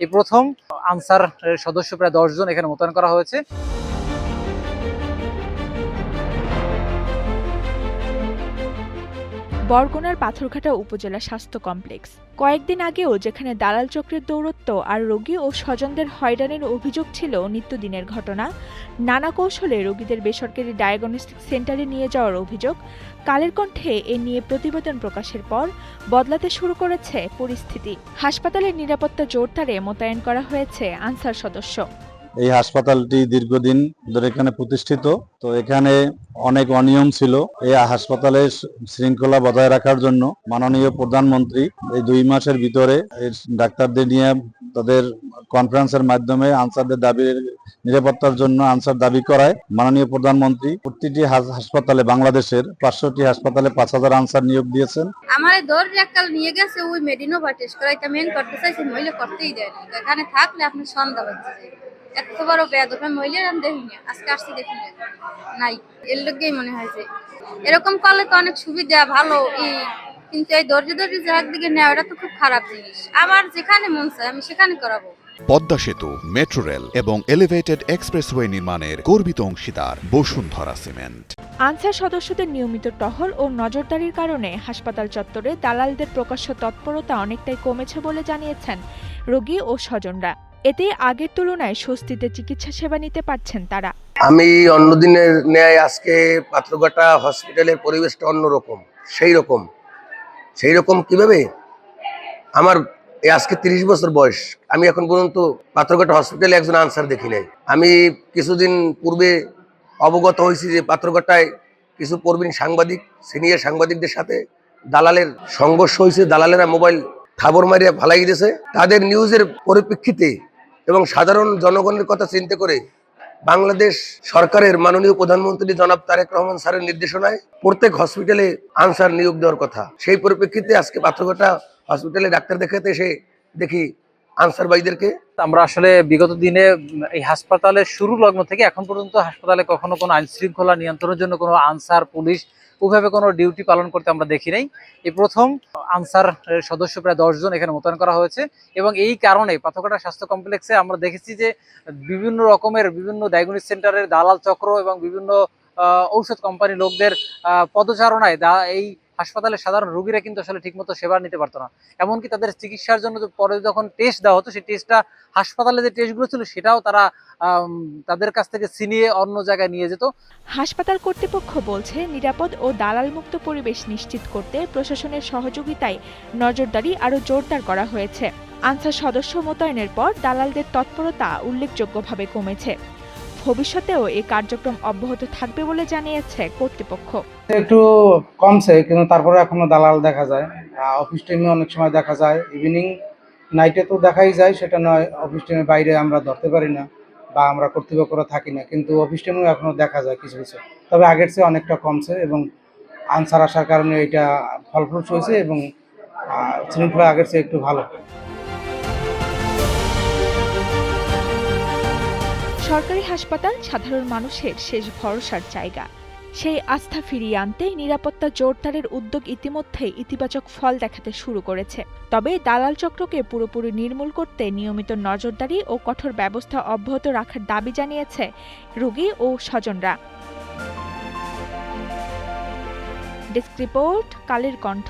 এই প্রথম আনসার সদস্য প্রায় 10 জন এখানে মোতায়েন করা হয়েছে। বরগুনার পাথরঘাটা উপজেলা স্বাস্থ্য কমপ্লেক্স। কয়েকদিন আগেও যেখানে দালাল চক্রের দৌরত্ব আর রোগী ও স্বজনদের হয়রানির অভিযোগ ছিল নিত্যদিনের ঘটনা, নানা কৌশলে রোগীদের বেসরকারি ডায়াগনস্টিক সেন্টারে নিয়ে যাওয়ার অভিযোগ, কালের কণ্ঠে এ নিয়ে প্রতিবেদন প্রকাশের পর বদলাতে শুরু করেছে পরিস্থিতি। হাসপাতালের নিরাপত্তা জোরদারে মোতায়েন করা হয়েছে আনসার সদস্য। এই হাসপাতালটি দীর্ঘদিন ধরে এখানে প্রতিষ্ঠিত, তো এখানে অনেক অনিয়ম ছিল। এই হাসপাতালের শৃঙ্খলা বজায় রাখার জন্য মাননীয় প্রধানমন্ত্রী এই 2 মাসের ভিতরে এই ডাক্তারদের নিয়ে তাদের কনফারেন্সের মাধ্যমে আনসারদের দাবির নিরাপত্তার জন্য আনসার দাবি করায় মাননীয় প্রধানমন্ত্রী প্রতিটি হাসপাতালে, বাংলাদেশের 500টি হাসপাতালে 5000 আনসার নিয়োগ দিয়েছেন। আমার দৌড় এককাল নিয়ে গেছে ওই মেডিনোভা টেস্ট করাইতে মেন করতে চাইছে, মহিলা করতেই দেয় না। এখানে থাকলে আপনি সন্ধ্যা বাজছে এত বড় বেয়াদব মহিলা আমি দেখিনি, আজকে আসছি দেখিনি নাই। এর লোকই মনে হয় যে এরকম করলে তো অনেক সুবিধা ভালো, কিন্তু এই ধৈর্য যে একদিকে নেওয়া এটা তো খুব খারাপ জিনিস। আমার যেখানে মন চায় আমি সেখানে করাবো। পদ্মা সেতু, মেট্রো রেল এবং এলিভেটেড এক্সপ্রেসওয়ে নির্মাণের গর্বিত অংশীদার বসুন্ধরা সিমেন্ট। আনসার সদস্যদের নিয়মিত টহল ও নজরদারির কারণে হাসপাতাল চত্বরে দালালদের প্রকাশ্য তৎপরতা অনেকটাই কমেছে বলে জানিয়েছেন রোগী ও স্বজনরা। এতে আগের তুলনায় স্বস্তিতে চিকিৎসা সেবা নিতে পারছেন তারা। আমি অন্যদিনের ন্যায় আজকে পাথরঘাটা হসপিটালের পরিবেশটা অন্যরকম। সেই রকম কিভাবে? আমার আজকে 30 বছর বয়স, আমি এখন পর্যন্ত পাথরঘাটা হসপিটালে একজন আনসার দেখি নাই। আমি কিছুদিন পূর্বে অবগত হয়েছি যে পাথরঘাটায় কিছু প্রবীণ সাংবাদিক, সিনিয়র সাংবাদিকদের সাথে দালালের সংঘর্ষ হয়েছে। দালালেরা মোবাইল থাবর মারিয়া ফালাই দিয়েছে। তাদের নিউজের পরিপ্রেক্ষিতে এবং সাধারণ জনগণের কথা চিন্তা করে বাংলাদেশ সরকারের মাননীয় প্রধানমন্ত্রী জনাব তারেক রহমান স্যারের নির্দেশনায় প্রত্যেক হসপিটালে আনসার নিয়োগ দেওয়ার কথা। সেই পরিপ্রেক্ষিতে আজকে পাথরঘাটা হসপিটালে ডাক্তার দেখাতে এসে দেখি আনসার ভাইদেরকে। আমরা আসলে বিগত দিনে এই হাসপাতালের শুরু লগ্ন থেকে এখন পর্যন্ত হাসপাতালে কখনো কোনো আইন শৃঙ্খলা নিয়ন্ত্রণের জন্য কোনো আনসার, পুলিশ ওইভাবে কোনো ডিউটি পালন করতে আমরা দেখি নাই। এই প্রথম আনসার সদস্য প্রায় 10 জন এখানে মোতায়েন করা হয়েছে এবং এই কারণে পাথরঘাটা স্বাস্থ্য কমপ্লেক্সে আমরা দেখেছি যে বিভিন্ন রকমের বিভিন্ন ডায়াগনস্টিক সেন্টারের দালাল চক্র এবং বিভিন্ন ঔষধ কোম্পানি লোকদের পদচারণায় এই হাসপাতালের সাধারণ রোগীরা কিন্তু আসলে ঠিকমতো সেবা নিতে পারতো না। এমনকি তাদের চিকিৎসার জন্য পরে যখন টেস্ট দেওয়া হতো, সেই টেস্টটা হাসপাতালে যে টেস্টগুলো ছিল সেটাও তারা তাদের কাছ থেকে ছিনিয়ে অন্য জায়গায় নিয়ে যেত। হাসপাতাল কর্তৃপক্ষ বলছে, নিরাপদ ও দালালমুক্ত পরিবেশ নিশ্চিত করতে প্রশাসনের সহযোগিতায় নজরদারি আরও জোরদার করা হয়েছে। আনসার সদস্য মোতায়েনের পর দালালদের তৎপরতা উল্লেখযোগ্যভাবে কমেছে। ভবিষ্যতেও এই কার্যক্রম অব্যাহত থাকবে বলে জানিয়েছে কর্তৃপক্ষ। একটু কমছে, কিন্তু তারপরে এখনো দালাল দেখা যায়। অফিস টাইমে অনেক সময় দেখা যায়, ইভিনিং নাইটে তো দেখাই যায়, সেটা নয় অফিস টাইমের বাইরে আমরা ধরতে পারি না বা আমরা কর্তৃপক্ষরা থাকি না, কিন্তু অফিস টাইমেও এখনো দেখা যায় কিছু কিছু। তবে আগের চেয়ে অনেকটা কমছে এবং আনসার আসার কারণে এটা ফলপ্রসূ হয়েছে এবং শৃঙ্খলা আগের চেয়ে একটু ভালো। সরকারি হাসপাতাল সাধারণ মানুষের শেষ ভরসার জায়গা। সেই আস্থা ফিরিয়ে আনতে নিরাপত্তা জোরদারের উদ্যোগ ইতিমধ্যেই ইতিবাচক ফল দেখাতে শুরু করেছে। তবে দালাল চক্রকে পুরোপুরি নির্মূল করতে নিয়মিত নজরদারি ও কঠোর ব্যবস্থা অব্যাহত রাখার দাবি জানিয়েছে রোগী ও স্বজনরা। Desk report, Kaler Kantho.